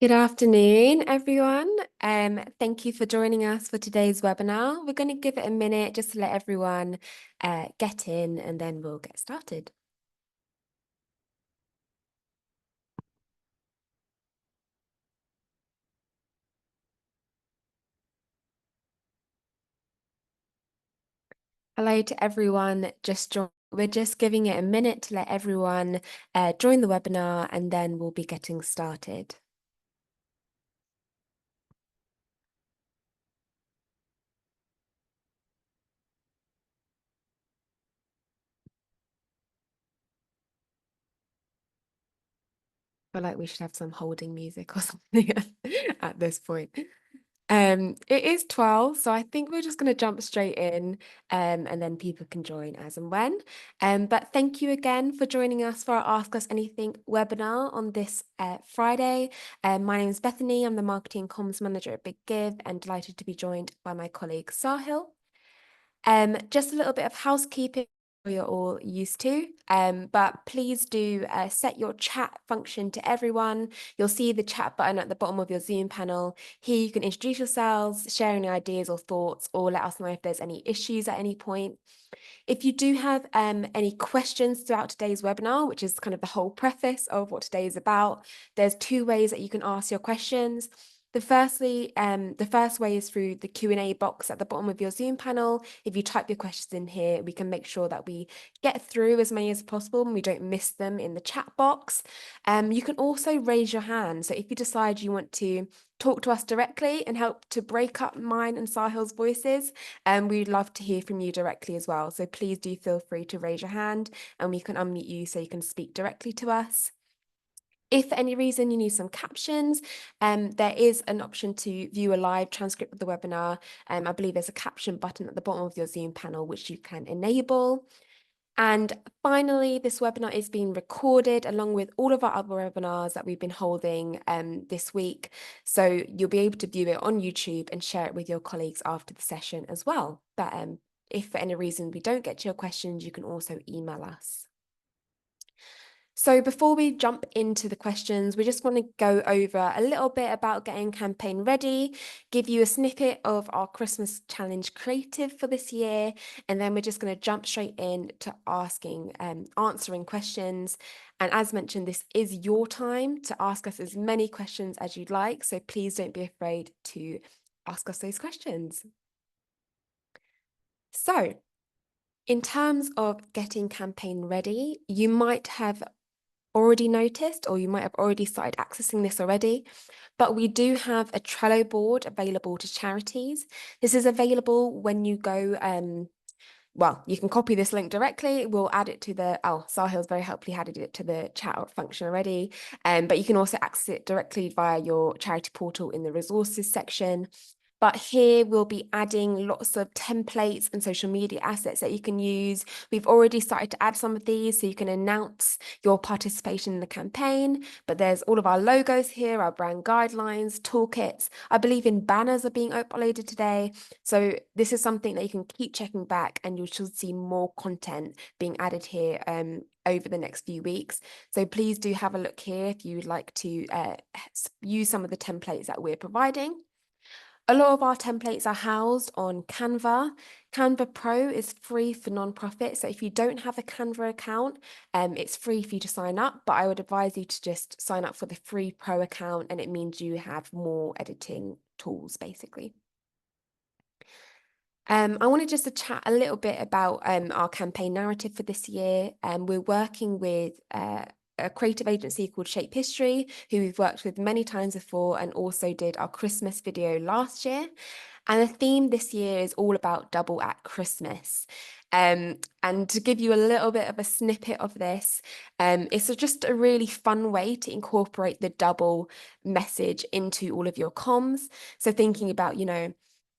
Good afternoon, everyone. Thank you for joining us for today's webinar. We're going to give it a minute just to let everyone get in and then we'll get started. Hello to everyone. We're just giving it a minute to let everyone join the webinar and then we'll be getting started. I feel like we should have some holding music or something at this point. It is 12, so I think we're just going to jump straight in, and then people can join as and when. But thank you again for joining us for our Ask Us Anything webinar on this Friday. My name is Bethany. I'm the Marketing Comms Manager at Big Give and delighted to be joined by my colleague Sahil. Just a little bit of housekeeping you're all used to, but please do set your chat function to everyone. You'll see the chat button at the bottom of your Zoom panel. Here you can introduce yourselves, share any ideas or thoughts, or let us know if there's any issues at any point. If you do have any questions throughout today's webinar, which is kind of the whole preface of what today is about, there's two ways that you can ask your questions. The first way is through the Q&A box at the bottom of your Zoom panel. If you type your questions in here, we can make sure that we get through as many as possible and we don't miss them in the chat box. You can also raise your hand. So if you decide you want to talk to us directly and help to break up mine and Sahil's voices, we'd love to hear from you directly as well. So please do feel free to raise your hand and we can unmute you so you can speak directly to us. If for any reason you need some captions, there is an option to view a live transcript of the webinar. I believe there's a caption button at the bottom of your Zoom panel, which you can enable. And finally, this webinar is being recorded along with all of our other webinars that we've been holding this week. So you'll be able to view it on YouTube and share it with your colleagues after the session as well. But if for any reason we don't get to your questions, you can also email us. So before we jump into the questions, we just want to go over a little bit about getting campaign ready, give you a snippet of our Christmas challenge creative for this year, and then we're just going to jump straight in to answering questions. And as mentioned, this is your time to ask us as many questions as you'd like, so please don't be afraid to ask us those questions. So in terms of getting campaign ready, you might have already noticed, or you might have already started accessing this already, but we do have a Trello board available to charities. This is available when you go, well, you can copy this link directly. We'll add it to Sahil's very helpfully added it to the chat function already. But you can also access it directly via your charity portal in the resources section. But here we'll be adding lots of templates and social media assets that you can use. We've already started to add some of these so you can announce your participation in the campaign. But there's all of our logos here, our brand guidelines, toolkits. I believe in banners are being uploaded today. So this is something that you can keep checking back and you should see more content being added here over the next few weeks. So please do have a look here if you would like to use some of the templates that we're providing. A lot of our templates are housed on Canva. Canva Pro is free for nonprofits. So if you don't have a Canva account, it's free for you to sign up, but I would advise you to just sign up for the free Pro account, and it means you have more editing tools, basically. I wanted just to chat a little bit about our campaign narrative for this year. We're working with a creative agency called Shape History, who we've worked with many times before and also did our Christmas video last year. And the theme this year is all about double at Christmas. And to give you a little bit of a snippet of this, it's just a really fun way to incorporate the double message into all of your comms. So thinking about,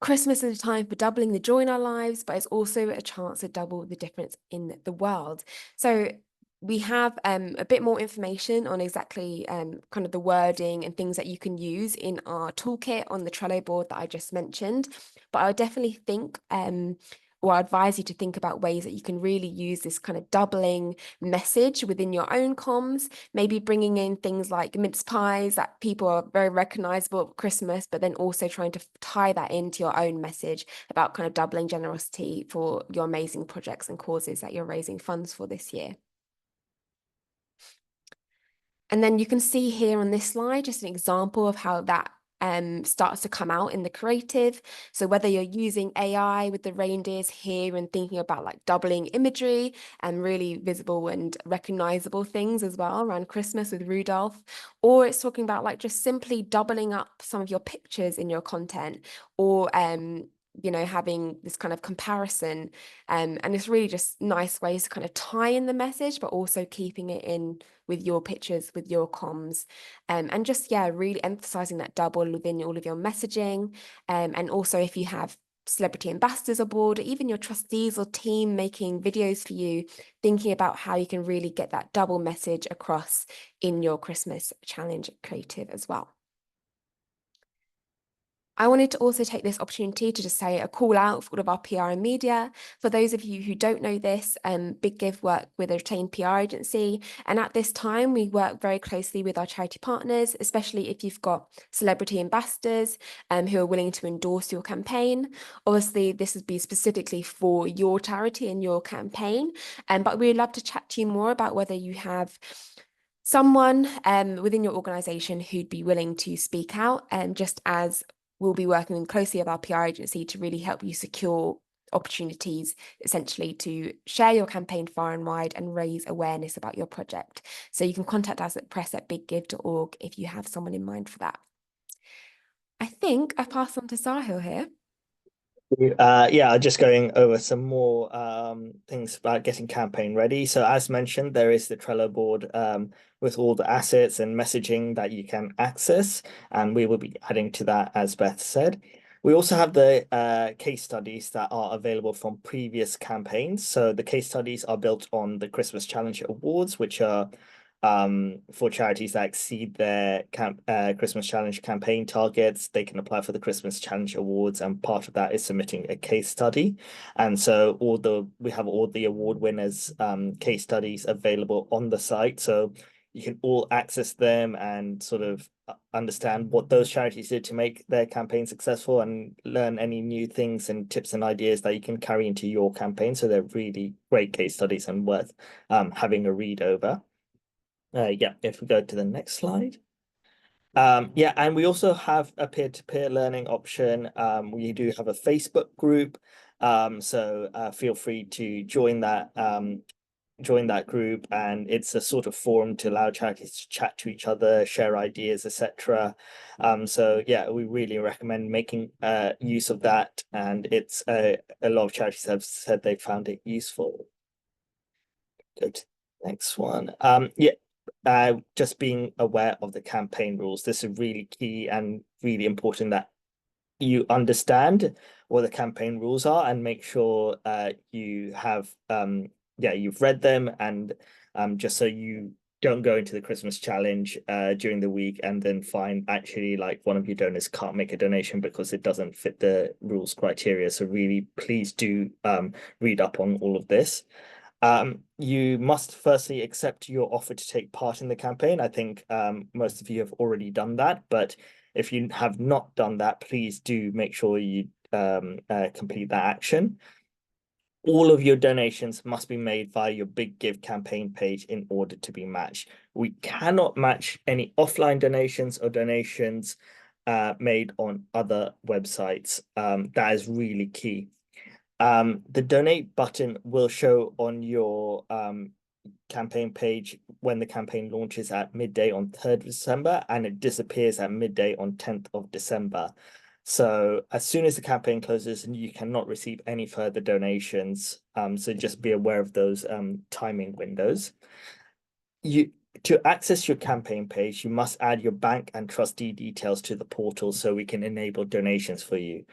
Christmas is a time for doubling the joy in our lives, but it's also a chance to double the difference in the world. So we have a bit more information on exactly kind of the wording and things that you can use in our toolkit on the Trello board that I just mentioned. But I would definitely think or advise you to think about ways that you can really use this kind of doubling message within your own comms, maybe bringing in things like mince pies that people are very recognizable at Christmas, but then also trying to tie that into your own message about kind of doubling generosity for your amazing projects and causes that you're raising funds for this year. And then you can see here on this slide just an example of how that starts to come out in the creative. So whether you're using AI with the reindeers here and thinking about like doubling imagery and really visible and recognizable things as well around Christmas with Rudolph, or it's talking about like just simply doubling up some of your pictures in your content, or you know, having this kind of comparison. And it's really just nice ways to kind of tie in the message, but also keeping it in with your pictures, with your comms, and just, yeah, really emphasizing that double within all of your messaging. And also if you have celebrity ambassadors aboard, or even your trustees or team making videos for you, thinking about how you can really get that double message across in your Christmas challenge creative as well. I wanted to also take this opportunity to just say a call out for all of our PR and media. For those of you who don't know this, Big Give work with a retained PR agency. And at this time, we work very closely with our charity partners, especially if you've got celebrity ambassadors who are willing to endorse your campaign. Obviously, this would be specifically for your charity and your campaign. But we'd love to chat to you more about whether you have someone within your organization who'd be willing to speak out, just as we'll be working closely with our PR agency to really help you secure opportunities essentially to share your campaign far and wide and raise awareness about your project. So you can contact us at press@biggive.org if you have someone in mind for that. I think I pass on to Sahil here. Yeah, just going over some more things about getting campaign ready. So as mentioned, there is the Trello board with all the assets and messaging that you can access, and we will be adding to that, as Beth said. We also have the case studies that are available from previous campaigns. So the case studies are built on the Christmas Challenge Awards, which are for charities that exceed their Christmas Challenge campaign targets. They can apply for the Christmas Challenge Awards, and part of that is submitting a case study. And so we have all the award winners case studies available on the site, so you can all access them and sort of understand what those charities did to make their campaign successful and learn any new things and tips and ideas that you can carry into your campaign. So they're really great case studies and worth having a read over. Yeah, if we go to the next slide. Yeah, and we also have a peer-to-peer learning option. We do have a Facebook group, so feel free to join that group, and it's a sort of forum to allow charities to chat to each other, share ideas, etc. So yeah, we really recommend making use of that, and it's a lot of charities have said they found it useful. Go to the next one. Yeah, just being aware of the campaign rules. This is really key and really important that you understand what the campaign rules are and make sure you have you've read them, and just so you don't go into the Christmas challenge during the week and then find actually like one of your donors can't make a donation because it doesn't fit the rules criteria. So really, please do read up on all of this. You must firstly accept your offer to take part in the campaign. I think most of you have already done that, but if you have not done that, please do make sure you complete that action. All of your donations must be made via your Big Give campaign page in order to be matched. We cannot match any offline donations or donations made on other websites. That is really key. The donate button will show on your campaign page when the campaign launches at midday on 3rd of December, and it disappears at midday on 10th of December. So as soon as the campaign closes, and you cannot receive any further donations. So just be aware of those timing windows. To access your campaign page, you must add your bank and trustee details to the portal so we can enable donations for you.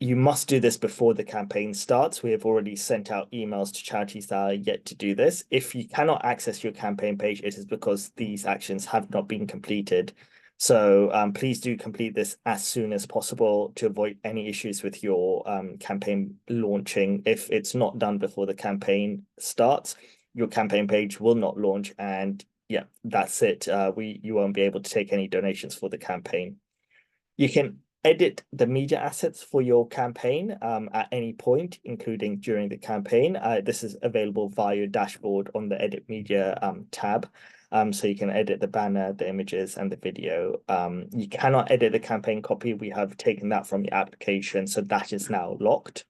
You must do this before the campaign starts. We have already sent out emails to charities that are yet to do this. If you cannot access your campaign page, it is because these actions have not been completed. So please do complete this as soon as possible to avoid any issues with your campaign launching. If it's not done before the campaign starts, your campaign page will not launch, and yeah, that's it. You won't be able to take any donations for the campaign. You can edit the media assets for your campaign at any point, including during the campaign. This is available via your dashboard on the Edit Media tab. So you can edit the banner, the images, and the video. You cannot edit the campaign copy. We have taken that from your application, so that is now locked.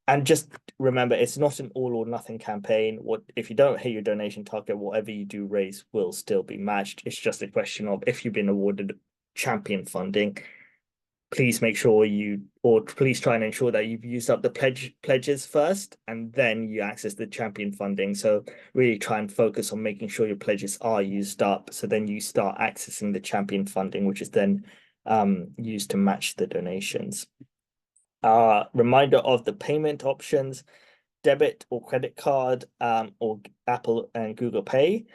And just remember, it's not an all or nothing campaign. What if you don't hit your donation target, whatever you do raise will still be matched. It's just a question of if you've been awarded champion funding, please make sure or please try and ensure that you've used up the pledges first, and then you access the champion funding. So really try and focus on making sure your pledges are used up. So then you start accessing the champion funding, which is then used to match the donations. Reminder of the payment options: debit or credit card, or Apple and Google Pay.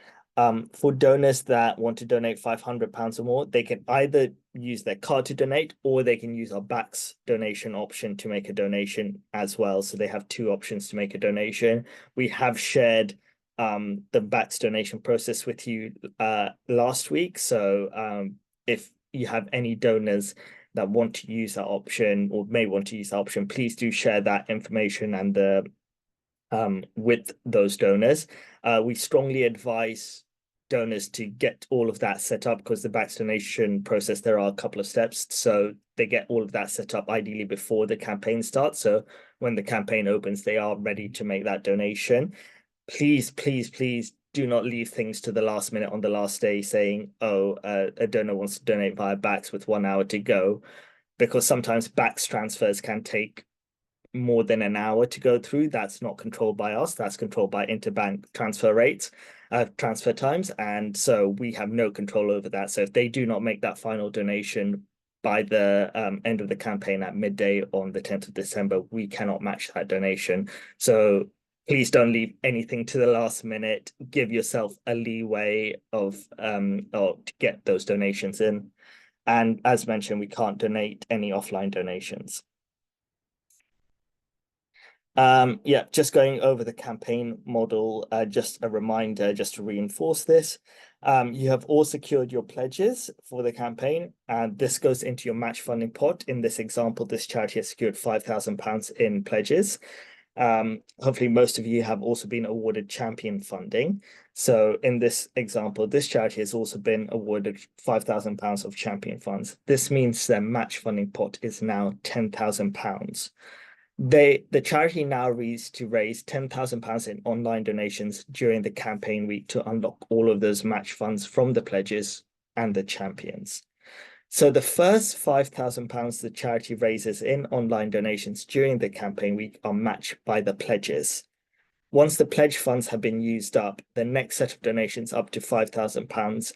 For donors that want to donate £500 or more, they can either use their card to donate, or they can use our Backs donation option to make a donation as well. So they have two options to make a donation. We have shared the Backs donation process with you last week. So if you have any donors that want to use that option or may want to use that option, please do share that information and the with those donors. We strongly advise donors to get all of that set up, because the Backs donation process, there are a couple of steps. So they get all of that set up ideally before the campaign starts. So when the campaign opens, they are ready to make that donation. Please, please, please do not leave things to the last minute on the last day saying, oh, a donor wants to donate via Backs with 1 hour to go, because sometimes Backs transfers can take more than an hour to go through. That's not controlled by us. That's controlled by interbank transfer rates, transfer times. And so we have no control over that. So if they do not make that final donation by the end of the campaign at midday on the 10th of December, we cannot match that donation. So please don't leave anything to the last minute. Give yourself a leeway of or to get those donations in. And as mentioned, we can't donate any offline donations. Yeah, just going over the campaign model, just a reminder, just to reinforce this. You have all secured your pledges for the campaign, and this goes into your match funding pot. In this example, this charity has secured £5,000 in pledges. Hopefully most of you have also been awarded champion funding. So in this example, this charity has also been awarded £5,000 of champion funds. This means their match funding pot is now £10,000. The charity now needs to raise £10,000 in online donations during the campaign week to unlock all of those match funds from the pledges and the champions. So the first £5,000 the charity raises in online donations during the campaign week are matched by the pledges. Once the pledge funds have been used up, the next set of donations up to £5,000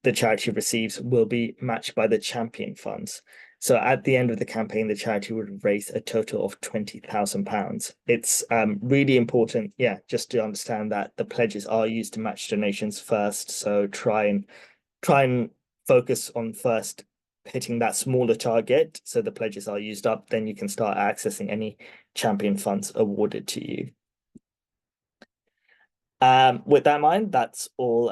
the charity receives will be matched by the champion funds. So at the end of the campaign, the charity would raise a total of £20,000. It's really important, yeah, just to understand that the pledges are used to match donations first. So try and focus on first hitting that smaller target, so the pledges are used up. Then you can start accessing any champion funds awarded to you. With that in mind, that's all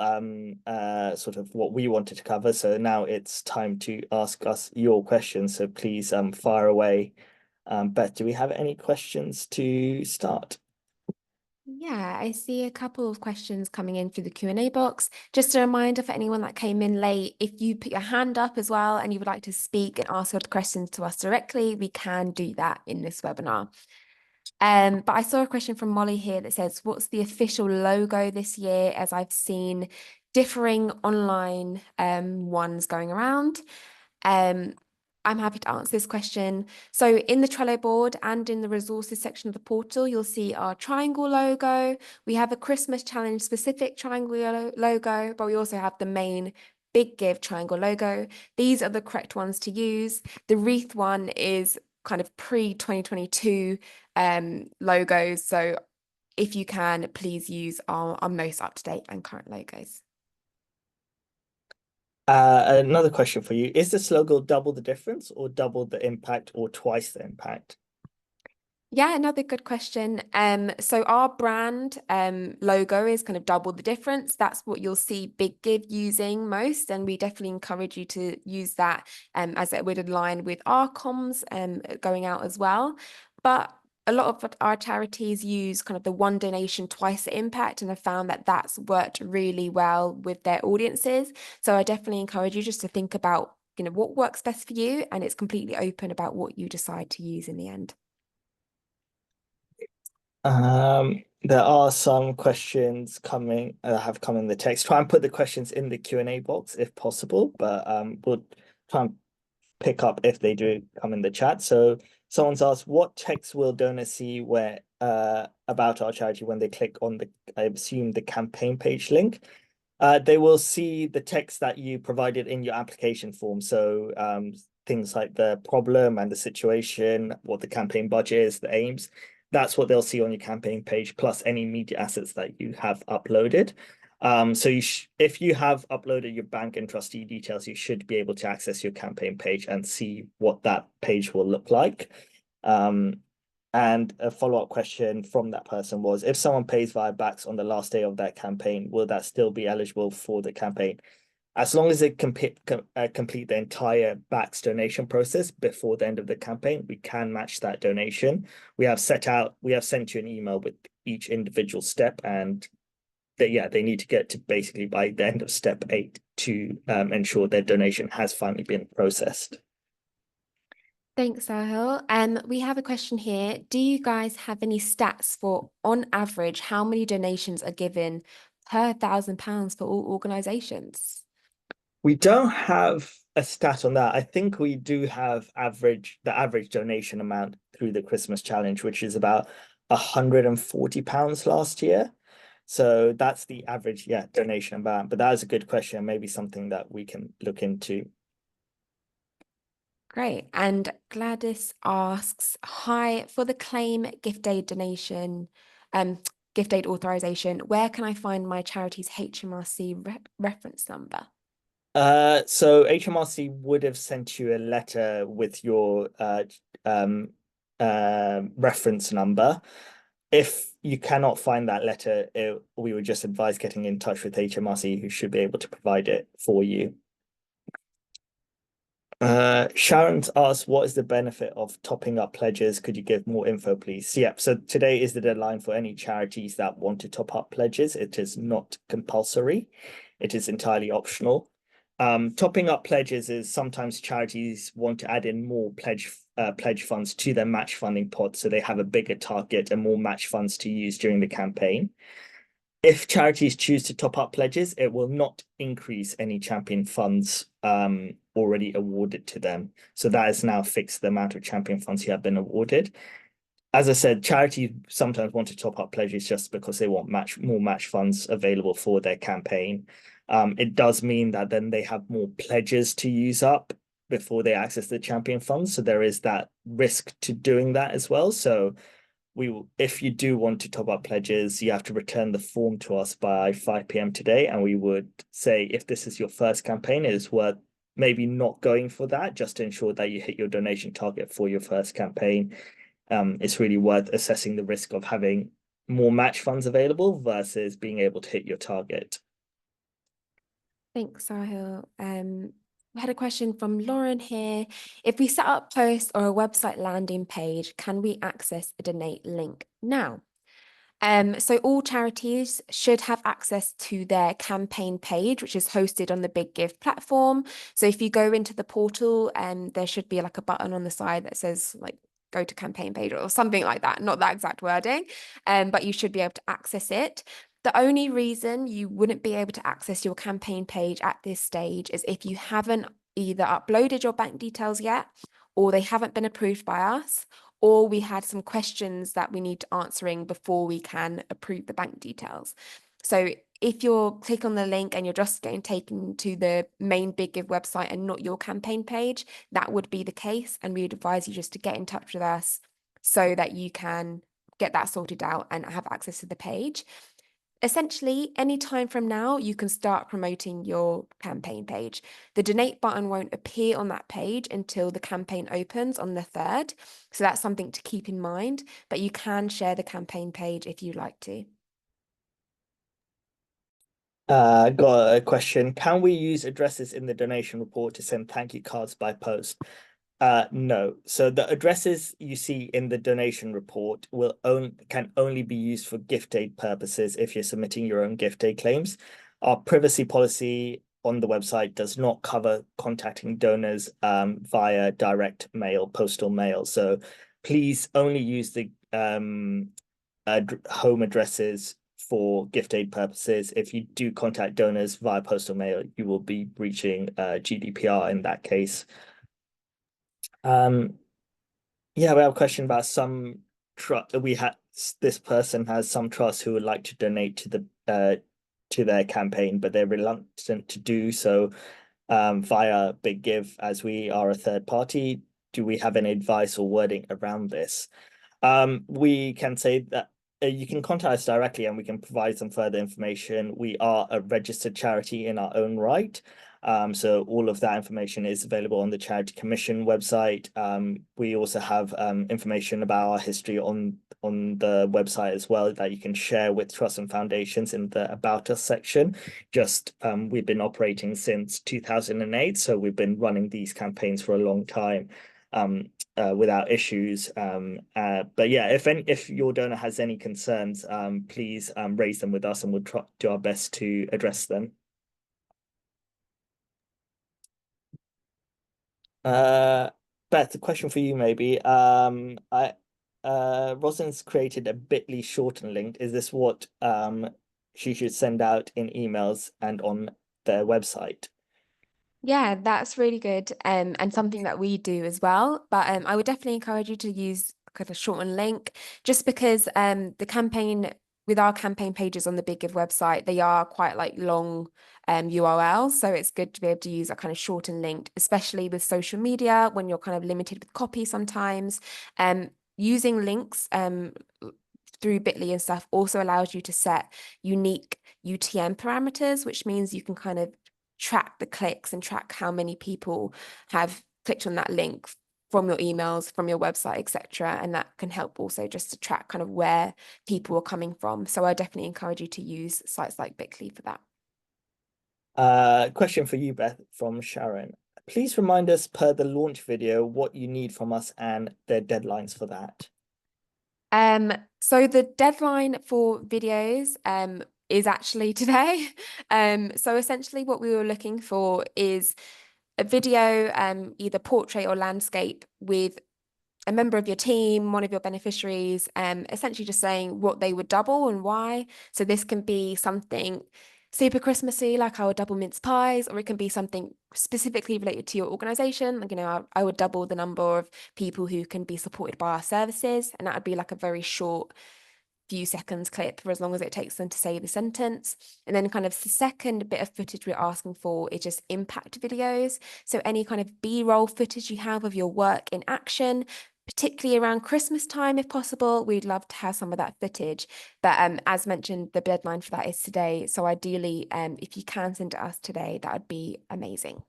sort of what we wanted to cover. So now it's time to ask us your questions. So please fire away. Beth, do we have any questions to start? Yeah, I see a couple of questions coming in through the Q&A box. Just a reminder for anyone that came in late, if you put your hand up as well and you would like to speak and ask your questions to us directly, we can do that in this webinar. But I saw a question from Molly here that says, what's the official logo this year? As I've seen differing online ones going around. I'm happy to answer this question. So in the Trello board and in the resources section of the portal, you'll see our triangle logo. We have a Christmas challenge specific triangle logo, but we also have the main Big Give triangle logo. These are the correct ones to use. The wreath one is kind of pre-2022 logos. So if you can, please use our most up-to-date and current logos. Another question for you. Is the slogan double the difference or double the impact or twice the impact? Yeah, another good question. So our brand logo is kind of double the difference. That's what you'll see Big Give using most, and we definitely encourage you to use that as it would align with our comms going out as well. But a lot of our charities use kind of the one donation, twice the impact, and have found that that's worked really well with their audiences. So I definitely encourage you just to think about, what works best for you, and it's completely open about what you decide to use in the end. There are some questions coming have come in the text. Try and put the questions in the Q&A box if possible, but we'll try and pick up if they do come in the chat. So someone's asked, what text will donors see where about our charity when they click on the, I assume, the campaign page link? They will see the text that you provided in your application form. So things like the problem and the situation, what the campaign budget is, the aims. That's what they'll see on your campaign page, plus any media assets that you have uploaded. So if you have uploaded your bank and trustee details, you should be able to access your campaign page and see what that page will look like. And a follow-up question from that person was, if someone pays via backs on the last day of that campaign, will that still be eligible for the campaign? As long as they complete the entire backs donation process before the end of the campaign, we can match that donation. We have sent you an email with each individual step, and they need to get to basically by the end of step 8 to ensure their donation has finally been processed. Thanks, Sahil. We have a question here. Do you guys have any stats for, on average, how many donations are given per £1,000 for all organizations? We don't have a stat on that. I think we do have the average donation amount through the Christmas challenge, which is about £140 last year. So that's the average, donation amount. But that is a good question, maybe something that we can look into. Great. And Gladys asks, hi, for the claim gift aid donation, gift aid authorization, where can I find my charity's HMRC reference number? So HMRC would have sent you a letter with your reference number. If you cannot find that letter, we would just advise getting in touch with HMRC, who should be able to provide it for you. Sharon's asked, what is the benefit of topping up pledges? Could you give more info, please? Yeah, so today is the deadline for any charities that want to top up pledges. It is not compulsory. It is entirely optional. Topping up pledges is sometimes charities want to add in more pledge funds to their match funding pot, so they have a bigger target and more match funds to use during the campaign. If charities choose to top up pledges, it will not increase any champion funds already awarded to them. So that is now fixed the amount of champion funds you have been awarded. As I said, charities sometimes want to top up pledges just because they want more match funds available for their campaign. It does mean that then they have more pledges to use up before they access the champion funds. So there is that risk to doing that as well. So if you do want to top up pledges, you have to return the form to us by 5 p.m. today. And we would say if this is your first campaign, it is worth maybe not going for that, just to ensure that you hit your donation target for your first campaign. It's really worth assessing the risk of having more match funds available versus being able to hit your target. Thanks, Sahil. We had a question from Lauren here. If we set up posts or a website landing page, can we access a donate link now? So all charities should have access to their campaign page, which is hosted on the Big Give platform. So if you go into the portal, there should be like a button on the side that says like go to campaign page or something like that, not that exact wording, but you should be able to access it. The only reason you wouldn't be able to access your campaign page at this stage is if you haven't either uploaded your bank details yet, or they haven't been approved by us, or we had some questions that we need answering before we can approve the bank details. So if you're click on the link and you're just getting taken to the main Big Give website and not your campaign page, that would be the case. And we'd advise you just to get in touch with us so that you can get that sorted out and have access to the page. Essentially, any time from now, you can start promoting your campaign page. The donate button won't appear on that page until the campaign opens on the 3rd. So that's something to keep in mind, but you can share the campaign page if you'd like to. Got a question. Can we use addresses in the donation report to send thank you cards by post? No. So the addresses you see in the donation report can only be used for gift aid purposes if you're submitting your own gift aid claims. Our privacy policy on the website does not cover contacting donors via direct mail, postal mail. So please only use the home addresses for gift aid purposes. If you do contact donors via postal mail, you will be breaching GDPR in that case. Um, yeah, we have a question about some trust. This person has some trust who would like to donate to their campaign, but they're reluctant to do so via Big Give, as we are a third party. Do we have any advice or wording around this? We can say that you can contact us directly and we can provide some further information. We are a registered charity in our own right. So all of that information is available on the Charity Commission website. We also have information about our history on the website as well that you can share with trusts and foundations in the About Us section. Just we've been operating since 2008, so we've been running these campaigns for a long time. Without issues. But yeah, if your donor has any concerns, please raise them with us and we'll try do our best to address them. Beth, a question for you maybe. Rosalind's created a bit.ly shorten link. Is this what she should send out in emails and on their website? Yeah, that's really good, and something that we do as well. But I would definitely encourage you to use kind of shortened link, just because the campaign with our campaign pages on the Big Give website, they are quite like long URLs. So it's good to be able to use a kind of shortened link, especially with social media when you're kind of limited with copy sometimes. Using links through Bitly and stuff also allows you to set unique UTM parameters, which means you can kind of track the clicks and track how many people have clicked on that link from your emails, from your website, etc. And that can help also just to track kind of where people are coming from. So I definitely encourage you to use sites like Bitly for that. Question for you, Beth, from Sharon. Please remind us per the launch video what you need from us and the deadlines for that. So the deadline for videos is actually today. So essentially what we were looking for is a video, either portrait or landscape with a member of your team, one of your beneficiaries, essentially just saying what they would double and why. So this can be something super Christmassy, like our double mince pies, or it can be something specifically related to your organization. Like, I would double the number of people who can be supported by our services, and that would be like a very short few seconds clip for as long as it takes them to say the sentence. And then kind of the second bit of footage we're asking for is just impact videos. So any kind of B-roll footage you have of your work in action, particularly around Christmas time, if possible, we'd love to have some of that footage. But as mentioned, the deadline for that is today. So ideally, if you can send it to us today, that would be amazing.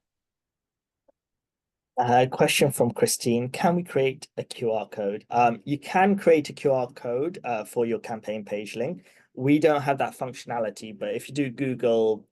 Question from Christine. Can we create a QR code? You can create a QR code for your campaign page link. We don't have that functionality, but if you do Google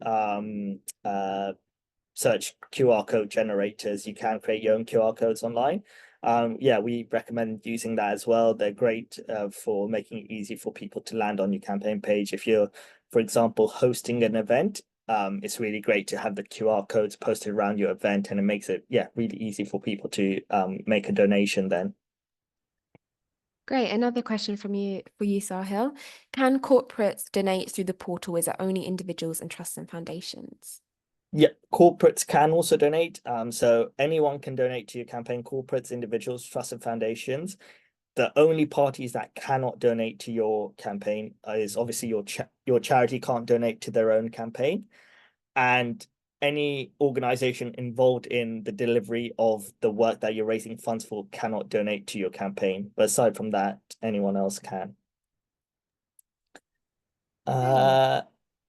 search QR code generators, you can create your own QR codes online. Yeah, we recommend using that as well. They're great for making it easy for people to land on your campaign page. If you're, for example, hosting an event, it's really great to have the QR codes posted around your event, and it makes it, yeah, really easy for people to make a donation then. Great. Another question from you for you, Sahil. Can corporates donate through the portal? Is it only individuals and trusts and foundations? Yeah, corporates can also donate. So anyone can donate to your campaign, corporates, individuals, trusts, and foundations. The only parties that cannot donate to your campaign is obviously your charity can't donate to their own campaign, and any organization involved in the delivery of the work that you're raising funds for cannot donate to your campaign. But aside from that, anyone else can. Great. Uh,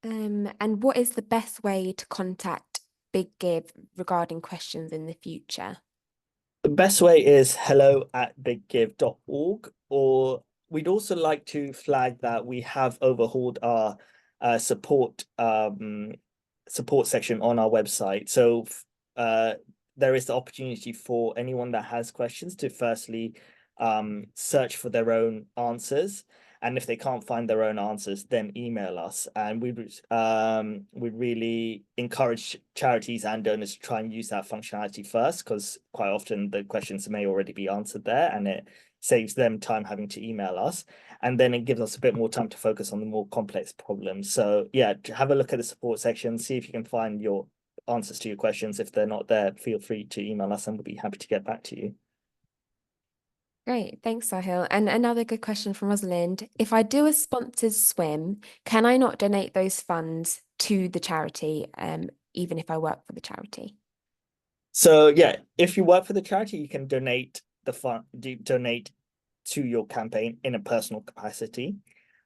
And what is the best way to contact Big Give regarding questions in the future? The best way is hello@biggive.org, or we'd also like to flag that we have overhauled our support section on our website. So uh, there is the opportunity for anyone that has questions to firstly search for their own answers. And if they can't find their own answers, then email us. And we really encourage charities and donors to try and use that functionality first, because quite often the questions may already be answered there, and it saves them time having to email us. And then it gives us a bit more time to focus on the more complex problems. So yeah, have a look at the support section, see if you can find your answers to your questions. If they're not there, feel free to email us and we'll be happy to get back to you. Great, thanks, Sahil. And another good question from Rosalind. If I do a sponsored swim, can I not donate those funds to the charity, even if I work for the charity? So yeah, if you work for the charity, you can donate to your campaign in a personal capacity.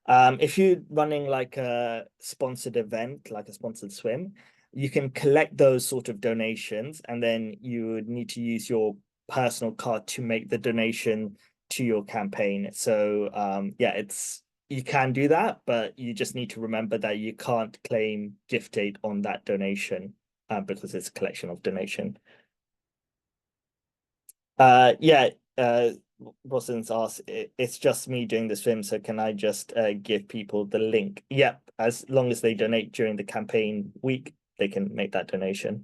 If you're running like a sponsored event, like a sponsored swim, you can collect those sort of donations, and then you would need to use your personal card to make the donation to your campaign. So yeah, it's you can do that, but you just need to remember that you can't claim gift aid on that donation because it's a collection of donation. Yeah, Rosalind's asked, it's just me doing the swim, so can I just give people the link? Yep, as long as they donate during the campaign week, they can make that donation.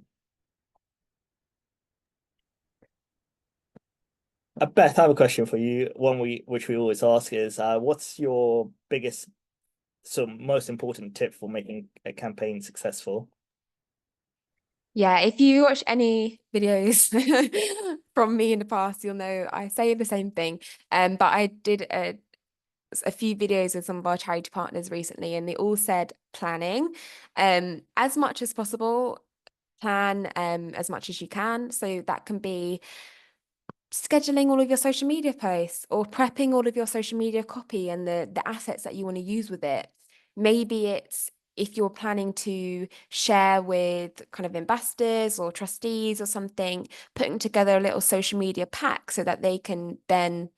Beth, I have a question for you. One which we always ask is, what's your biggest, so most important tip for making a campaign successful? Yeah, if you watch any videos from me in the past, you'll know I say the same thing. But I did a few videos with some of our charity partners recently, and they all said planning. As much as possible, plan as much as you can. So that can be scheduling all of your social media posts or prepping all of your social media copy and the assets that you want to use with it. Maybe it's if you're planning to share with kind of ambassadors or trustees or something, putting together a little social media pack so that they can then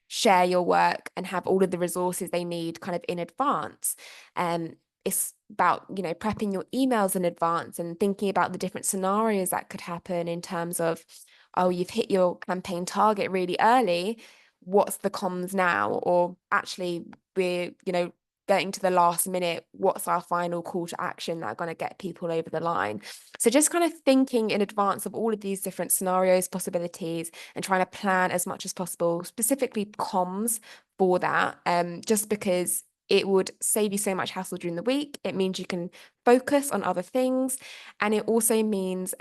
share your work and have all of the resources they need kind of in advance. It's about, prepping your emails in advance and thinking about the different scenarios that could happen in terms of, oh, you've hit your campaign target really early. What's the comms now? Or actually, we're, getting to the last minute. What's our final call to action that are going to get people over the line? So just kind of thinking in advance of all of these different scenarios, possibilities, and trying to plan as much as possible, specifically comms for that, just because it would save you so much hassle during the week. It means you can focus on other things. And it also means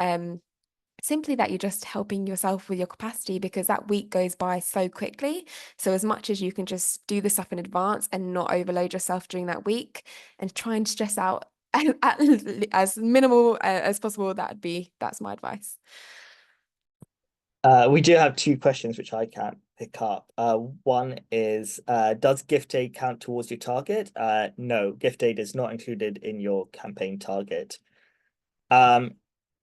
simply that you're just helping yourself with your capacity because that week goes by so quickly. So as much as you can just do the stuff in advance and not overload yourself during that week and try and stress out as minimal as possible, that's my advice. We do have two questions which I can't pick up. One is, does gift aid count towards your target? No, gift aid is not included in your campaign target. Um,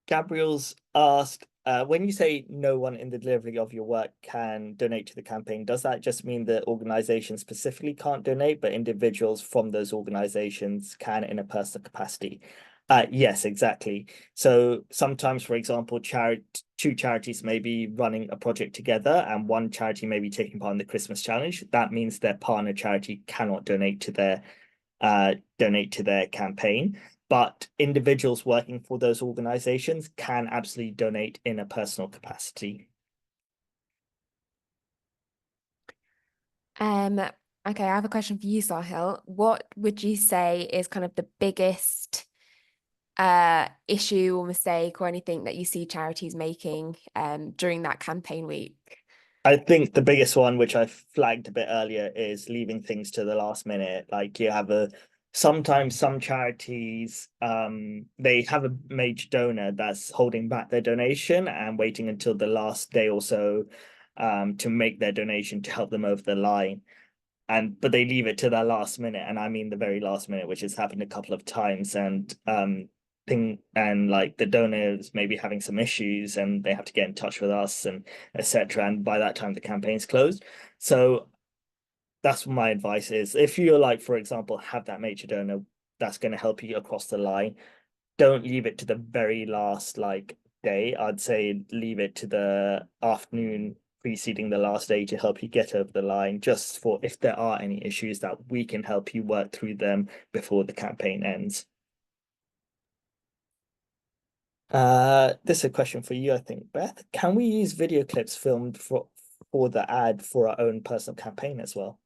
Gabriel's asked, when you say no one in the delivery of your work can donate to the campaign, does that just mean that organizations specifically can't donate, but individuals from those organizations can in a personal capacity? Yes, exactly. So sometimes, for example, two charities may be running a project together, and one charity may be taking part in the Christmas challenge. That means their partner charity cannot donate to their campaign. But individuals working for those organizations can absolutely donate in a personal Um, okay, I have a question for you, Sahil. What would you say is kind of the biggest issue or mistake or anything that you see charities making during that campaign week? I think the biggest one, which I flagged a bit earlier, is leaving things to the last minute. Like you have sometimes some charities, they have a major donor that's holding back their donation and waiting until the last day or so, to make their donation to help them over the line. but they leave it to the last minute, and I mean the very last minute, which has happened a couple of times, and thing and like the donors maybe having some issues and they have to get in touch with us and etc. And by that time the campaign's closed. So that's what my advice is. If you're like, for example, have that major donor that's going to help you across the line, don't leave it to the very last like day. I'd say leave it to the afternoon preceding the last day to help you get over the line, just for if there are any issues that we can help you work through them before the campaign ends. This is a question for you, I think, Beth. Can we use video clips filmed for the ad for our own personal campaign as well?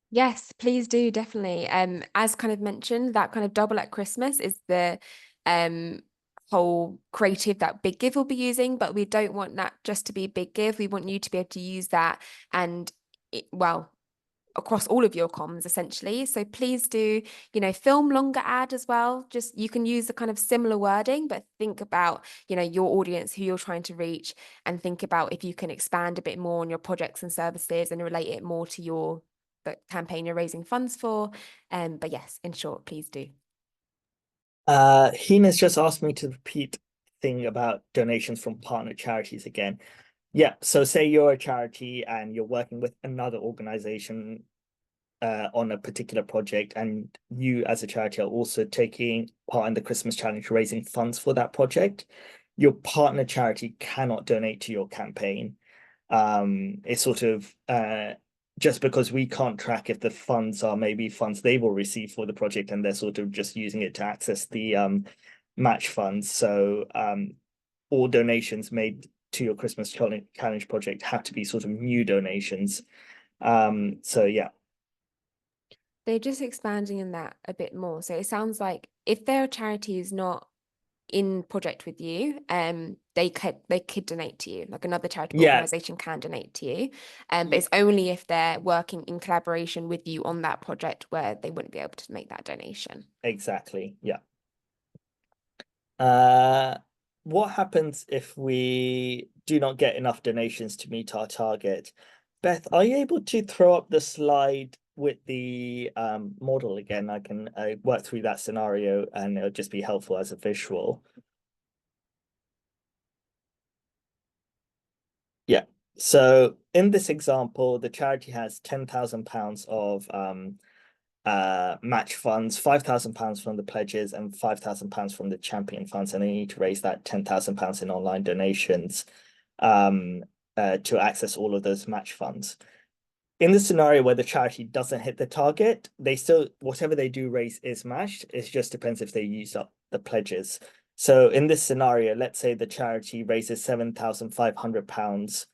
Yes, please do, definitely. As kind of mentioned, that kind of double at Christmas is the um whole creative that Big Give will be using, but we don't want that just to be Big Give. We want you to be able to use that and well, across all of your comms essentially. So please do, film longer ad as well. Just you can use the kind of similar wording, but think about, your audience, who you're trying to reach, and think about if you can expand a bit more on your projects and services and relate it more to the campaign you're raising funds for. But yes, in short, please do. Hina's just asked me to repeat thing about donations from partner charities again. Yeah, so say you're a charity and you're working with another organization on a particular project, and you as a charity are also taking part in the Christmas challenge, raising funds for that project. Your partner charity cannot donate to your campaign. It's sort of just because we can't track if the funds are maybe funds they will receive for the project and they're sort of just using it to access the match funds. So all donations made to your Christmas challenge project have to be sort of new donations. So yeah. They're just expanding on that a bit more. So it sounds like if their charity is not in project with you, they could donate to you, like another charitable Yeah, organization can donate to you. But it's only if they're working in collaboration with you on that project where they wouldn't be able to make that donation. exactly. Yeah. Uh, what happens if we do not get enough donations to meet our target? Beth, are you able to throw up the slide with the model again? I can work through that scenario and it'll just be helpful as a visual. Yeah. So in this example, the charity has £10,000 of match funds, £5,000 from the pledges and £5,000 from the champion funds, and they need to raise that £10,000 in online donations to access all of those match funds. In the scenario where the charity doesn't hit the target, they still, whatever they do raise is matched. It just depends if they use up the pledges. So in this scenario, let's say the charity raises £7,500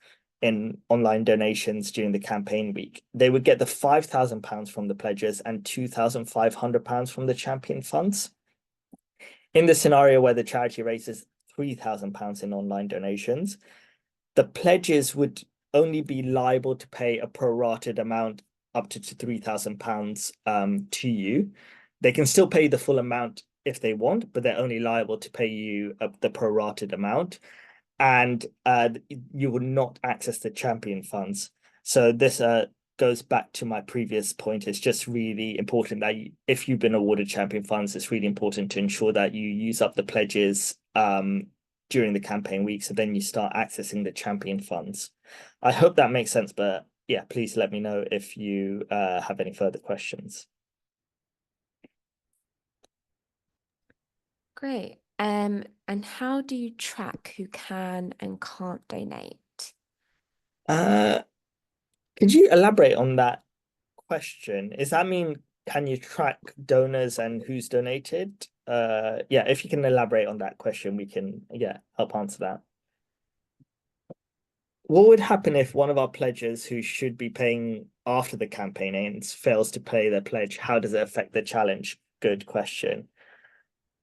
in online donations during the campaign week. They would get the £5,000 from the pledges and £2,500 from the champion funds. In the scenario where the charity raises £3,000 in online donations, the pledges would only be liable to pay a prorated amount up to £3,000 to you. They can still pay the full amount if they want, but they're only liable to pay you the prorated amount. And you would not access the champion funds. So this goes back to my previous point. It's just really important that if you've been awarded champion funds, it's really important to ensure that you use up the pledges during the campaign week, so then you start accessing the champion funds. I hope that makes sense, but yeah, please let me know if you have any further questions. Great. And how do you track who can and can't donate? Uh, could you elaborate on that question? Does that mean can you track donors and who's donated? Yeah, if you can elaborate on that question, we can, yeah, help answer that. What would happen if one of our pledgers who should be paying after the campaign ends fails to pay their pledge? How does it affect the challenge? Good question.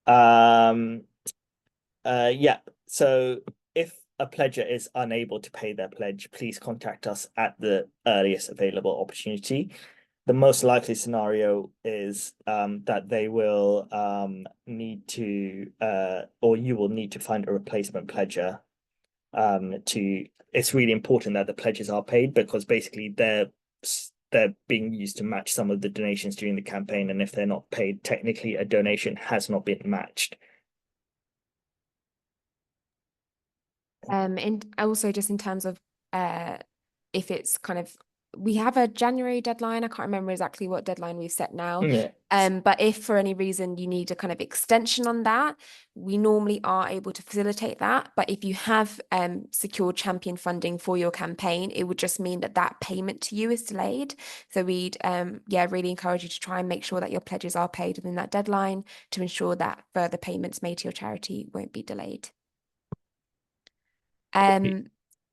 Um, yeah. So if a pledger is unable to pay their pledge, please contact us at the earliest available opportunity. The most likely scenario is that they will need to or you will need to find a replacement pledger. It's really important that the pledges are paid because basically they're being used to match some of the donations during the campaign, and if they're not paid, technically a donation has not been matched. And also just in terms of uh if it's kind of we have a January deadline. I can't remember exactly what deadline we've set now. Yeah. But if for any reason you need a kind of extension on that, we normally are able to facilitate that. But if you have secured champion funding for your campaign, it would just mean that that payment to you is delayed. So we'd yeah, really encourage you to try and make sure that your pledges are paid within that deadline to ensure that further payments made to your charity won't be delayed. Um,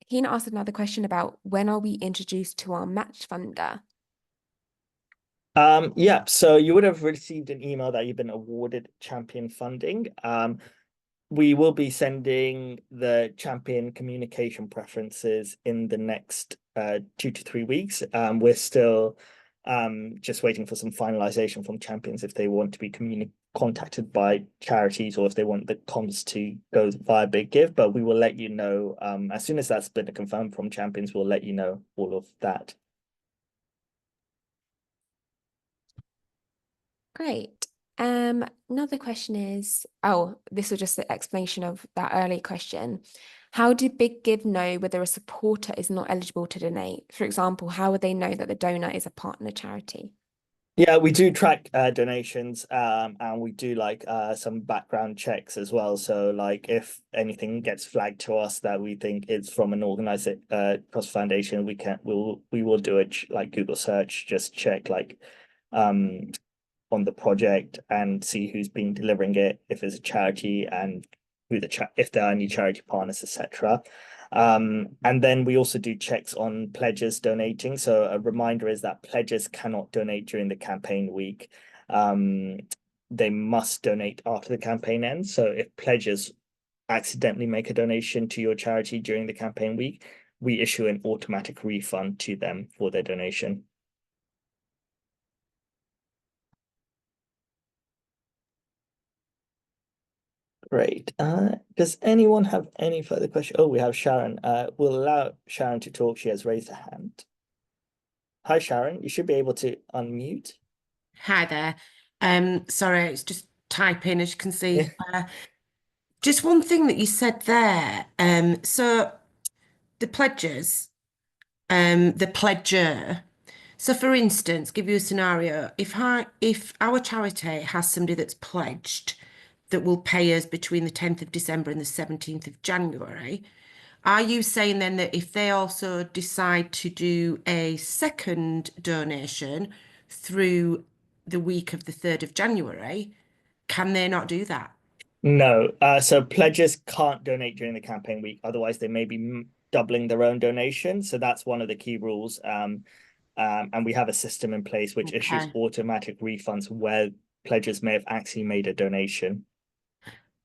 Hina asked another question about when are we introduced to our match funder? Yeah, so you would have received an email that you've been awarded champion funding. We will be sending the champion communication preferences in the next 2 to 3 weeks. We're still just waiting for some finalization from champions if they want to be contacted by charities or if they want the comms to go via Big Give. But we will let you know as soon as that's been confirmed from champions. We'll let you know all of that. Great. Another question is, oh, this was just the explanation of that earlier question. How do Big Give know whether a supporter is not eligible to donate? For example, how would they know that the donor is a partner charity? Yeah, we do track donations, and we do like some background checks as well. So like if anything gets flagged to us that we think is from an organized cross foundation, we will do it like Google search, just check like um on the project and see who's been delivering it, if it's a charity, and if there are any charity partners, etc. And then we also do checks on pledges donating. So a reminder is that pledges cannot donate during the campaign week. Um, they must donate after the campaign ends. So if pledges accidentally make a donation to your charity during the campaign week, we issue an automatic refund to them for their donation. Great. Does anyone have any further questions? Oh, we have Sharon. We'll allow Sharon to talk. She has raised her hand. Hi, Sharon. You should be able to unmute. Hi there. Sorry, it's just typing, as you can Yeah. see. Just one thing that you said there. So the pledges, the pledger. So for instance, give you a scenario. If our charity has somebody that's pledged that will pay us between the 10th of December and the 17th of January, are you saying then that if they also decide to do a second donation through the week of the 3rd of January, can they not do that? No. So pledges can't donate during the campaign week. Otherwise, they may be doubling their own donation. So that's one of the key rules. And we have a system in place which issues Okay. automatic refunds where pledges may have actually made a donation.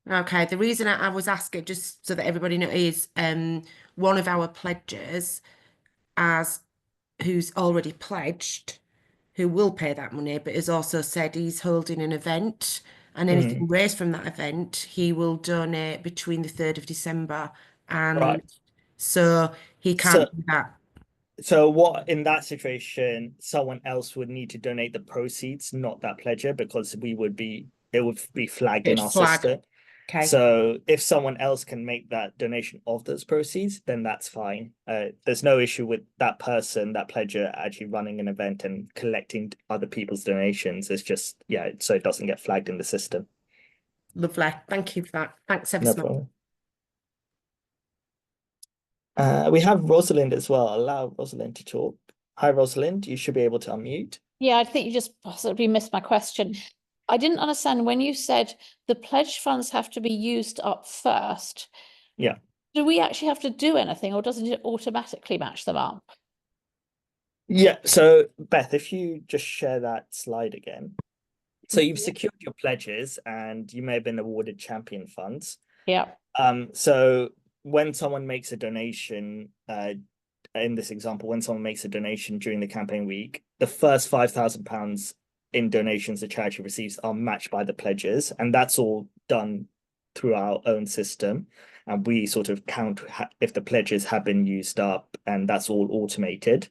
Okay. The reason I was asking, just so that everybody knows, is one of our pledgers, as who's already pledged, who will pay that money, but has also said he's holding an event, and anything Mhm. raised from that event, he will donate between the 3rd of December and Right. so he can't So do that. So what in that situation, someone else would need to donate the proceeds, not that pledger, because it would be flagged in It'd our flag. system. Okay. So if someone else can make that donation of those proceeds, then that's fine. There's no issue with that person, that pledger actually running an event and collecting other people's donations. It's just, yeah, so it doesn't get flagged in the system. Lovely. Thank you for that. Thanks ever No so much. problem. We have Rosalind as well. Allow Rosalind to talk. Hi, Rosalind. You should be able to unmute. Yeah, I think you just possibly missed my question. I didn't understand when you said the pledge funds have to be used up first. Yeah. Do we actually have to do anything, or doesn't it automatically match them up? Yeah, so Beth, if you just share that slide again. So you've Yeah. secured your pledges and you may have been awarded champion funds. Yeah. So when someone makes a donation, in this example, when someone makes a donation during the campaign week, the first £5,000 in donations the charity receives are matched by the pledges, and that's all done through our own system. And we sort of count if the pledges have been used up, and that's all automated.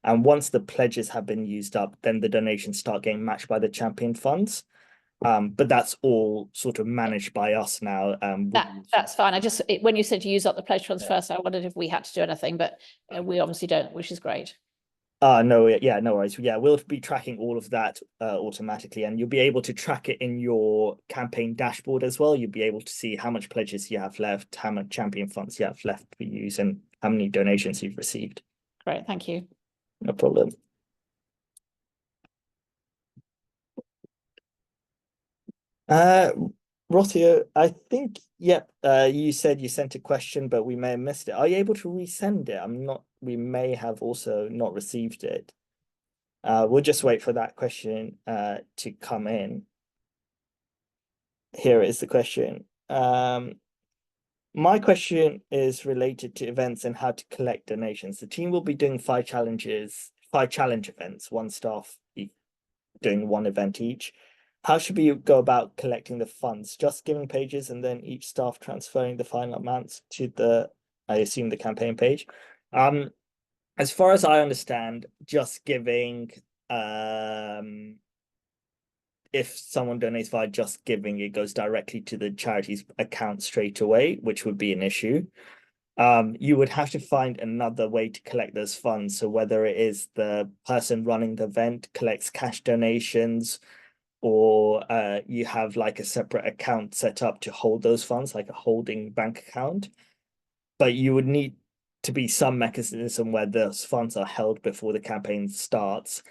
And once the pledges have been used up, then the donations start getting matched by the champion funds. But that's all sort of managed by us now. That's fine. When you said to use up the pledge funds first, I wondered if we had to do anything, but we obviously don't, which is great. No, yeah, no worries. Yeah, we'll be tracking all of that automatically, and you'll be able to track it in your campaign dashboard as well. You'll be able to see how much pledges you have left, how much champion funds you have left for use, and how many donations you've received. Great, thank you. No problem. Rothio, I think, yep, you said you sent a question, but we may have missed it. Are you able to resend it? We may have also not received it. We'll just wait for that question to come in. Here is the question. My question is related to events and how to collect donations. The team will be doing 5 challenge events, one staff doing one event each. How should we go about collecting the funds? Just giving pages and then each staff transferring the final amounts to I assume, the campaign page. As far as I understand, just giving, if someone donates via Just Giving, it goes directly to the charity's account straight away, which would be an issue. You would have to find another way to collect those funds. So whether it is the person running the event collects cash donations, or you have like a separate account set up to hold those funds, like a holding bank account. But you would need to be some mechanism where those funds are held before the campaign starts.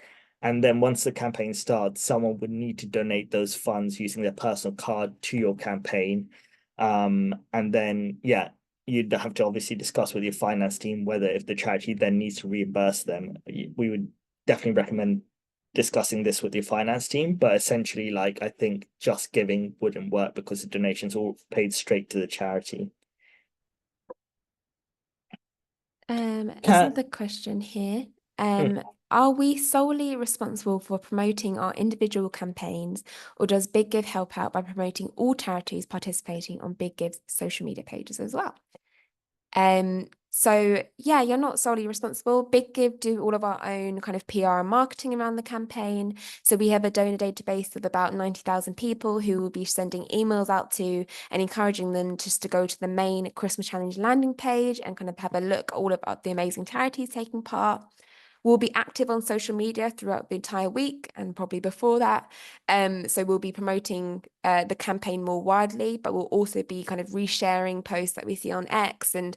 And then once the campaign starts, someone would need to donate those funds using their personal card to your campaign. And then, yeah, you'd have to obviously discuss with your finance team whether if the charity then needs to reimburse them. We would definitely recommend discussing this with your finance team, but essentially, like, I think Just Giving wouldn't work because the donations all paid straight to the charity. There's another question here. Are we solely responsible for promoting our individual campaigns, or does Big Give help out by promoting all charities participating on Big Give's social media pages as well? So yeah, you're not solely responsible. Big Give do all of our own kind of PR and marketing around the campaign. So we have a donor database of about 90,000 people who will be sending emails out to and encouraging them just to go to the main Christmas Challenge landing page and kind of have a look at all of the amazing charities taking part. We'll be active on social media throughout the entire week and probably before that. So we'll be promoting the campaign more widely, but we'll also be kind of resharing posts that we see on X and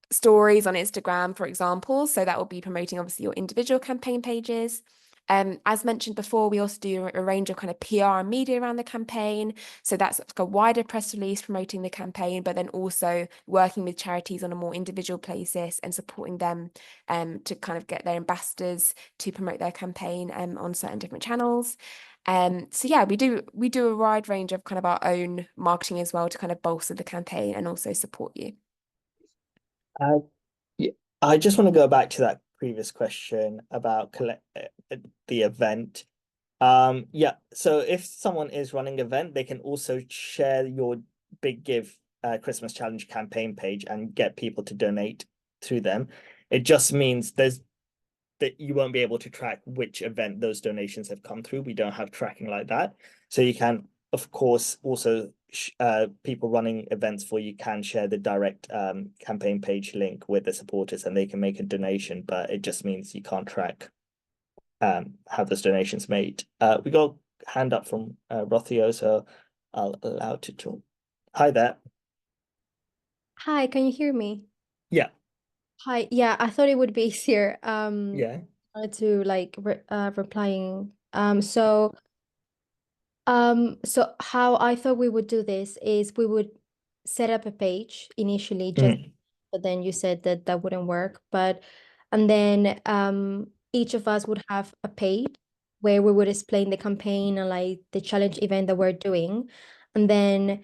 stories on Instagram, for example. So that will be promoting obviously your individual campaign pages. As mentioned before, we also do a range of kind of PR and media around the campaign. So that's like a wider press release promoting the campaign, but then also working with charities on a more individual basis and supporting them to kind of get their ambassadors to promote their campaign on certain different channels. So yeah, we do a wide range of kind of our own marketing as well to kind of bolster the campaign and also support you. Yeah, I just want to go back to that previous question about the event. Yeah, so if someone is running an event, they can also share your Big Give Christmas Challenge campaign page and get people to donate through them. It just means that you won't be able to track which event those donations have come through. We don't have tracking like that. So you can, of course, also people running events for you can share the direct campaign page link with the supporters and they can make a donation, but it just means you can't track how those donations made. We got a hand up from Rothio, so I'll allow to talk. Hi there. Hi, can you hear me? Yeah. Hi, yeah, I thought it would be easier Yeah. to like replying. So how I thought we would do this is we would set up a page initially, but then you said that that wouldn't work. And then each of us would have a page where we would explain the campaign and like the challenge event that we're doing. And then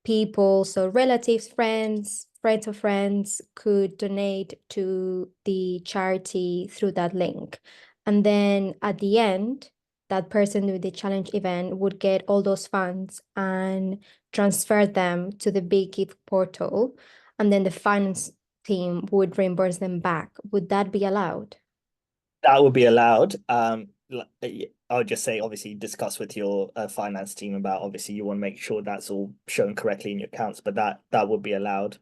people, so relatives, friends of friends could donate to the charity through that link. And then at the end, that person with the challenge event would get all those funds and transfer them to the Big Give portal. And then the finance team would reimburse them back. Would that be allowed? That would be allowed. I would just say, obviously, discuss with your finance team about, obviously, you want to make sure that's all shown correctly in your accounts, but that would be allowed.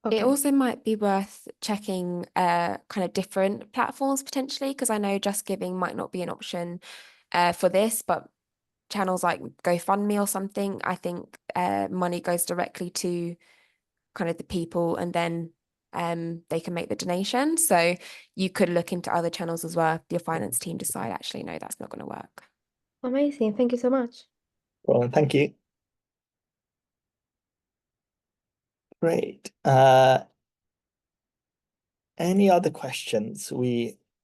It Okay. also might be worth checking kind of different platforms potentially, because I know Just Giving might not be an option for this, but channels like GoFundMe or something, I think money goes directly to kind of the people, and then they can make the donation. So you could look into other channels as well if your finance team decide, actually, no, that's not going to work. Amazing. Thank you so much. Well, thank you. Great. Any other questions?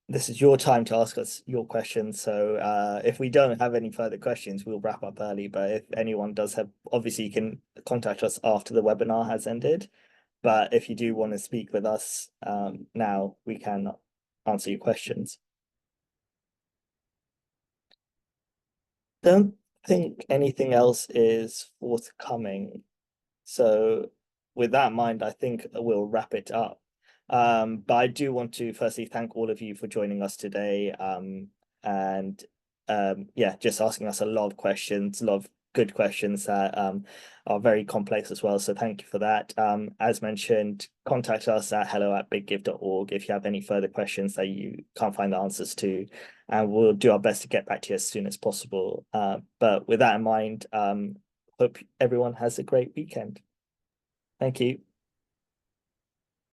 This is your time to ask us your questions. So if we don't have any further questions, we'll wrap up early. But if anyone does have, obviously you can contact us after the webinar has ended. But if you do want to speak with us now, we can answer your questions. Don't think anything else is forthcoming. So with that in mind, I think we'll wrap it up. But I do want to firstly thank all of you for joining us today. And yeah, just asking us a lot of questions, a lot of good questions that are very complex as well. So thank you for that. As mentioned, contact us at hello@biggive.org if you have any further questions that you can't find the answers to, and we'll do our best to get back to you as soon as possible. But with that in mind, hope everyone has a great weekend. Thank you.